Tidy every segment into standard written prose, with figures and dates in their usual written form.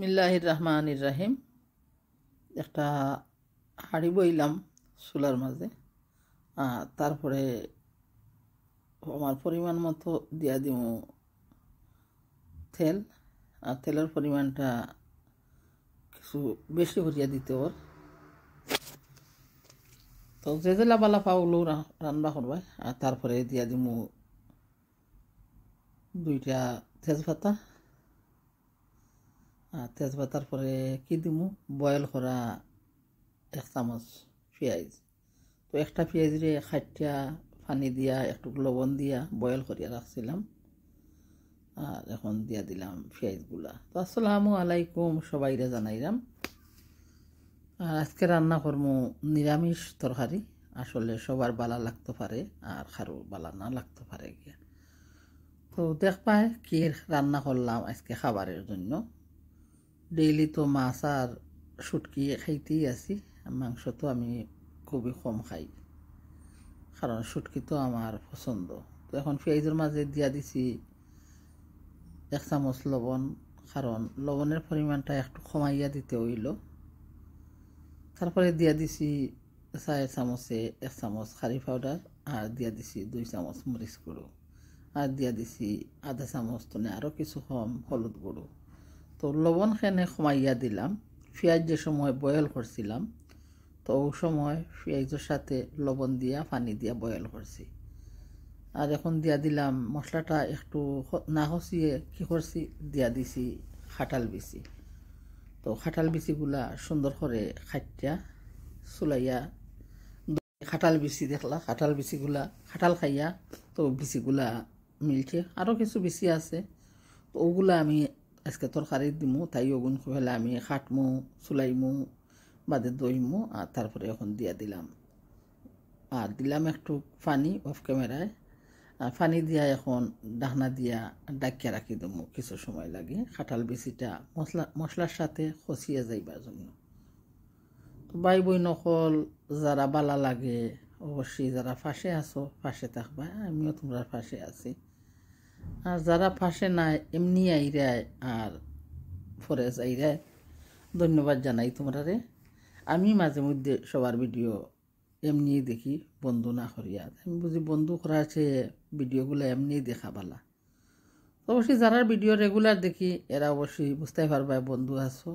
বিসমিল্লাহির রহমানির রহিম। একটা হাঁড়ি বইলাম চুলার মাঝে, তারপরে আমার পরিমাণ মতো দিয়া দিমু তেল। আর তেলের পরিমাণটা কিছু বেশি করিয়া দিতে ওর। তো যে যে লাবালা পাওগুলো রান্না করবাই। আর তারপরে দিয়া দিমু 2টা তেজপাতা। আর তেজপাতার পরে কি দিমু, বয়েল করা 1 চামচ পেঁয়াজ। তো একটা পেঁয়াজ রে খাইটা পানি দিয়া একটু লবণ দিয়া বয়েল করিয়া রাখছিলাম। আর এখন দিয়া দিলাম পেঁয়াজগুলা। তো আসসালামু আলাইকুম, সবাইরে জানাইলাম। আর আজকে রান্না করবো নিরামিষ তরকারি। আসলে সবার বালা লাগতে পারে আর কারো বালা না লাগতে পারে গিয়া। তো দেখবাই কি রান্না করলাম আজকে খাবারের জন্য। ডেইলি তো মাছ আর শুটকি খাইতেই আছি, মাংস তো আমি খুবই কম খাই, কারণ শুটকি তো আমার পছন্দ। তো এখন পেঁয়াজের মাঝে দিয়া দিছি 1 চামচ লবণ, কারণ লবণের পরিমাণটা একটু কমাইয়া দিতে হইল। তারপরে দিয়া দিছি 4 চামচে 1 চামচ কারি পাউডার, আর দিয়া দিছি 2 চামচ মরিচ গুঁড়ো, আর দিয়া দিছি আধা চামচ তো আরও কিছু কম হলুদ গুঁড়ো। তো লবণ খানে কমাইয়া দিলাম। পেঁয়াজ যে সময় বয়েল করছিলাম, তো ওই সময় পেঁয়াজের সাথে লবণ দিয়া পানি দিয়া বয়েল করছি। আর এখন দিয়া দিলাম মশলাটা একটু না হসিয়ে কি করছি, দিয়া দিছি খাটাল বিচি। তো খাটাল বিচিগুলা সুন্দর করে খাইটা চুলাইয়া, খাটাল বিচি দেখলা, খাটাল বিচিগুলা খাটাল খাইয়া, তো বিচিগুলা মিলছে। আরও কিছু বিচি আছে, তো ওগুলা আমি আজকে তরকারি দিমু, তাই ওগুন হলে আমি খাটমু, চুলাইমু, বাদে দইমু। আর তারপরে এখন দিয়া দিলাম, আর দিলাম একটু পানি অফ ক্যামেরায়। পানি দিয়া এখন ডাকনা দিয়া ডাকিয়া রাখি দেবো কিছু সময় লাগে, খাটাল বিচিটা মশলার সাথে খসিয়ে যাইবার জন্য। তো বাই বই নকল যারা বালা লাগে অবশ্যই, যারা ফাঁসে আছো ফাঁসে থাকবা, আমিও তোমরা ফাঁসে আছি। আর যারা ফাঁসে নাই এমনি আইরায় আর ফরেজ আইরায়, ধন্যবাদ জানাই তোমরা রে। আমি মাঝে মধ্যে সবার ভিডিও এমনি দেখি, বন্ধু না করিয়া। আমি বুঝি বন্ধু করা আছে ভিডিওগুলো এমনি দেখা বালা। অবশ্যই যারা ভিডিও রেগুলার দেখি এরা অবশ্যই বুঝতে পারবা বন্ধু আছো।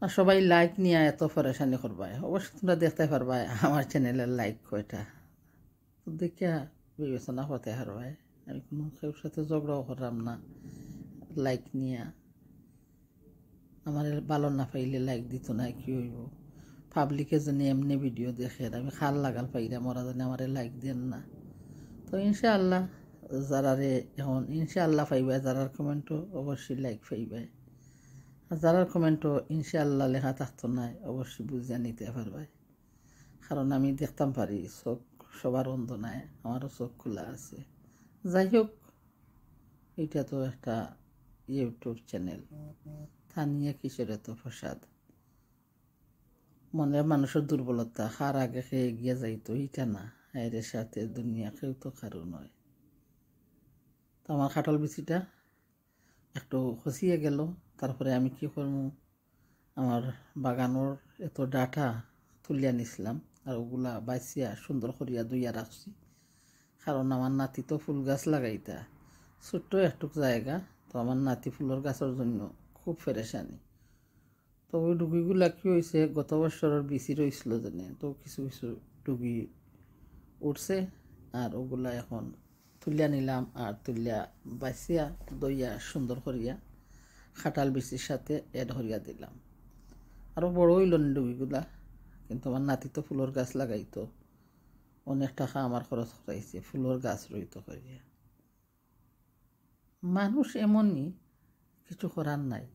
আর সবাই লাইক নিয়ে এত পরেশানি করবা, অবশ্যই তোমরা দেখতে পারবা আমার চ্যানেলের লাইক কয়টা। তো দেখিয়া বিবেচনা করতে পারবাই। আমি কোনো কেউ সাথে ঝগড়াও করলাম না লাইক নিয়ে। আমার ভালো না পাইলে লাইক দিত না, কি হইব। পাবলিকে জানি এমনি ভিডিও দেখে, আমি খাল লাগাল পাইরা মরা জানি আমার লাইক দেন না। তো ইনশাআল্লাহ যারারে এখন ইনশাআল্লাহ পাইবাই, যারার কমেন্টও অবশ্যই লাইক পাইবাই। আর যারার কমেন্টও ইনশাআল্লাহ লেখা থাকতো না অবশ্যই বুঝিয়া নিতে পারবাই, কারণ আমি দেখতাম পারি চোখ সবার অন্ধ নাই, আমারও চোখ খোলা আছে। যাই হোক, এটা তো একটা ইউটিউব চ্যানেল, তা নিয়ে কিসের এত প্রসাদ। মনের মানুষের দুর্বলতা হার আগে খেয়ে এগিয়ে যাইতো, এটা না, এর সাথে দুনিয়া কেউ তো কারো নয়। তো আমার খাটল বিচিটা একটু খসিয়ে গেল। তারপরে আমি কি করবো, আমার বাগানোর এত ডাটা তুলিয়া নিছিলাম, আর ওগুলা বাইসিয়া সুন্দর করিয়া ধুইয়া রাখছি। কারণ আমার নাতি তো ফুল গাছ লাগাইতা, ছোট্ট একটু জায়গা, তো আমার নাতি ফুলের গাছের জন্য খুব ফেরেশানি। তো ওই ডুগিগুলা কি হয়েছে, গত বছরের বিচি রয়েছিল জানে, তো কিছু কিছু ডুগি উঠছে। আর ওগুলা এখন তুলিয়া নিলাম, আর তুলিয়া বাঁচিয়া দইয়া সুন্দর করিয়া খাটাল বিচির সাথে এড করিয়া দিলাম। আরও বড় হইল না ডুগিগুলা, কিন্তু আমার নাতি তো ফুলের গাছ লাগাইতো, অনেক টাকা আমার খরচ করাইছে ফুলের গাছ রইত করিয়া। মানুষ এমনই, কিছু করার নাই।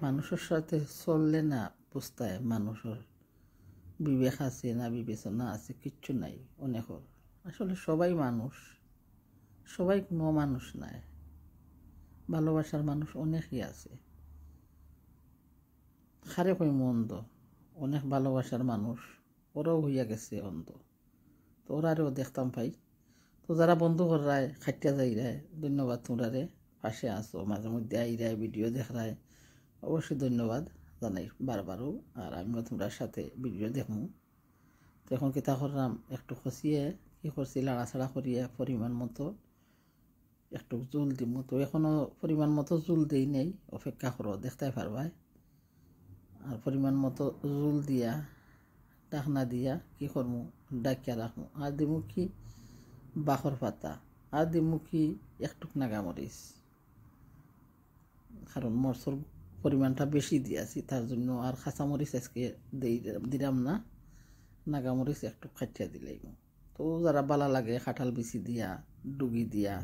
মানুষের সাথে চললে না বুঝতে মানুষের বিবেক আছে না বিবেচনা আছে, কিচ্ছু নাই অনেকর। আসলে সবাই মানুষ, সবাই কোনো মানুষ নাই, ভালোবাসার মানুষ অনেকই আছে। খারে কই অন্ধ, অনেক ভালোবাসার মানুষ ওরাও হইয়া গেছে অন্ধ, তো ওরারেও দেখতাম পাই। তো যারা বন্ধু করায় খাইটা যাই রায়, ধন্যবাদ তোমরা রে। পাশে আসো, মাঝে মধ্যে আইরায় ভিডিও দেখায়, অবশ্যই ধন্যবাদ জানাই বারবারও। আর আমিও তোমরা সাথে ভিডিও দেখবো। তো এখন কিতা করলাম, একটু খসিয়ে কি করছি, লাড়াছাড়া করিয়ে পরিমাণ মতো একটু জল দিব। তো এখনও পরিমাণ মতো জল দিই নেই, অপেক্ষা করো, দেখতে পারবাই। আর পরিমাণ মতো জল দিয়া ঢাকনা দিয়া কি করবো, ডাকিয়া রাখবো। আর দিমু কি বাখর পাতা, আর দিমু কি একটুক নাগামরিচ, কারণ মরচর পরিমাণটা বেশি দিয়েছি তার জন্য। আর কাঁচামরিচ আজকে দিলাম না, নাগামরিচ একটু খাটিয়া দিলেই। তো যারা বালা লাগে কাঁঠাল বিচি দিয়া ডুগি দিয়া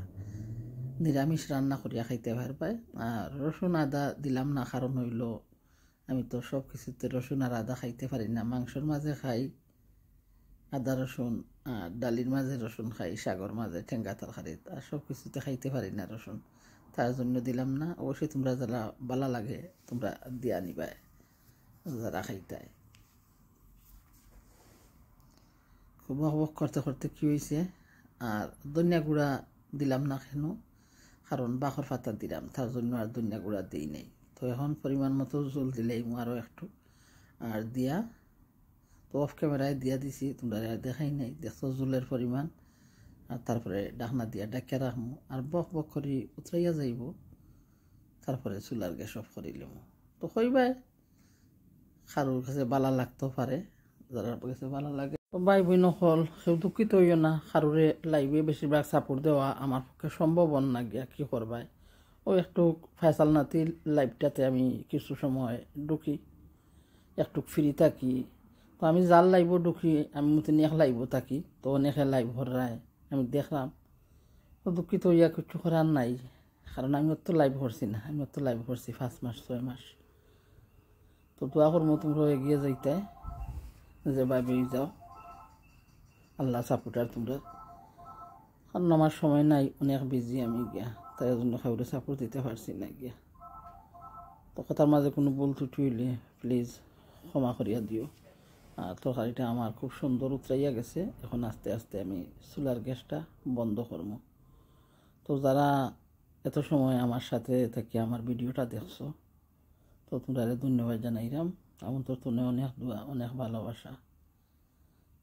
নিরামিষ রান্না করিয়া খাইতে পারবাই। আর রসুন আদা দিলাম না, কারণ হইল আমি তো সব কিছুতে রসুন আর আদা খাইতে পারি না। মাংসর মাঝে খাই আদা রসুন, আর ডালির মাঝে রসুন খাই, শাগর মাঝে, ঠেঙ্গা তরকারিত, আর সব কিছুতে খাইতে পারি না রসুন, তার জন্য দিলাম না। অবশ্যই তোমরা যারা বালা লাগে তোমরা দিয়া নিবাই যারা খাইতাই। খুব বক করতে করতে কী হয়েছে, আর ধনিয়া গুঁড়া দিলাম না কেন, কারণ বাখর পাতা দিলাম তার জন্য আর ধনিয়া গুঁড়া দিই নেই। তো এখন পরিমাণ মতো জল দিলেই আরও একটু আর দিয়া, তো অফ ক্যামেরায় দিয়া দিছি, তোমরা আর দেখাই নাই, দেখছো জলের পরিমাণ। আর তারপরে ডাকনা দিয়া ডাকিয়া রাখবো, আর বক বক করি উতরাইয়া যাইব। তারপরে চুলার গ্যাস অফ করিলাম। তো কইবাই কারোর কাছে বালা লাগতেও পারে, যারা কাছে বালা লাগে। তো ভাই বোন হল কেউ দুঃখিত হইও না, কারোরে লাইভে বেশিরভাগ সাপোর্ট দেওয়া আমার পক্ষে সম্ভব না গিয়া কি করবাই। ও একটু ফয়সাল নাতির লাইভটাতে আমি কিছু সময় ঢুকি, একটু ফ্রি থাকি। তো আমি যার লাইভও ঢুকি, আমি মতো এক লাইভও থাকি, তো অনেকে লাইভ ভরায় আমি দেখলাম। তো দুঃখিত হইয়া কিছু করার নাই, কারণ আমি তো লাইভ করছি না, আমি তো লাইভ করছি 5 মাস 6 মাস। তো দোয়া করবো তোমরা এগিয়ে যাইতে, যে ভাবে যাও, আল্লাহ সাপোর্টার তোমরা। কারণ আমার সময় নাই, অনেক বিজি আমি গিয়া, তাই জন্য কাউরে সাপোর্ট দিতে পারছি না গিয়া। তো কথার মাঝে কোনো ভুল ত্রুটি হইলে প্লিজ ক্ষমা করিয়া দিও। আর তরকারিটা আমার খুব সুন্দর উতরাইয়া গেছে, এখন আস্তে আস্তে আমি চুলার গ্যাসটা বন্ধ করবো। তো যারা এত সময় আমার সাথে থেকে আমার ভিডিওটা দেখছো, তো তোমরা ধন্যবাদ জানাইলাম। আমার তো তুমি অনেক দোয়া, অনেক ভালোবাসা।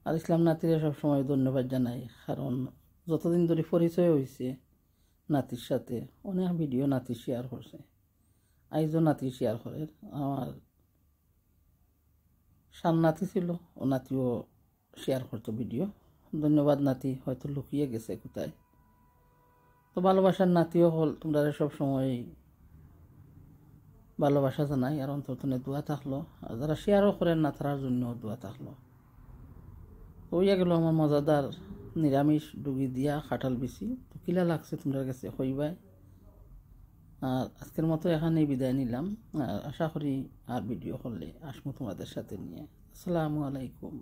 আর ইসলাম নাতিরে সবসময় ধন্যবাদ জানাই, কারণ যতদিন ধরে পরিচয় হয়েছে নাতির সাথে, অনেক ভিডিও নাতি শেয়ার করছে, আইজও নাতি শেয়ার করে। আমার সান নাতি ছিল, ও নাতিও শেয়ার করতো ভিডিও। ধন্যবাদ নাতি, হয়তো লুকিয়ে গেছে কোথায়। তো ভালোবাসার নাতিও হল, তোমরা সব সময় ভালোবাসা জানাই, আর অন্তত দোয়া থাকলো। আর যারা শেয়ারও করেন না তার জন্য দোয়া থাকলো। হইয়া গেল আমার মজাদার নিরামিষ ডুগি দিয়া কাঁঠাল বিচি। তো কিলা লাগছে তোমরা কাছে কইবাই। আর আজকের মতো এখানেই বিদায় নিলাম। আশা করি আর ভিডিও করলে আসমু তোমাদের সাথে নিয়ে। আসসালামু আলাইকুম।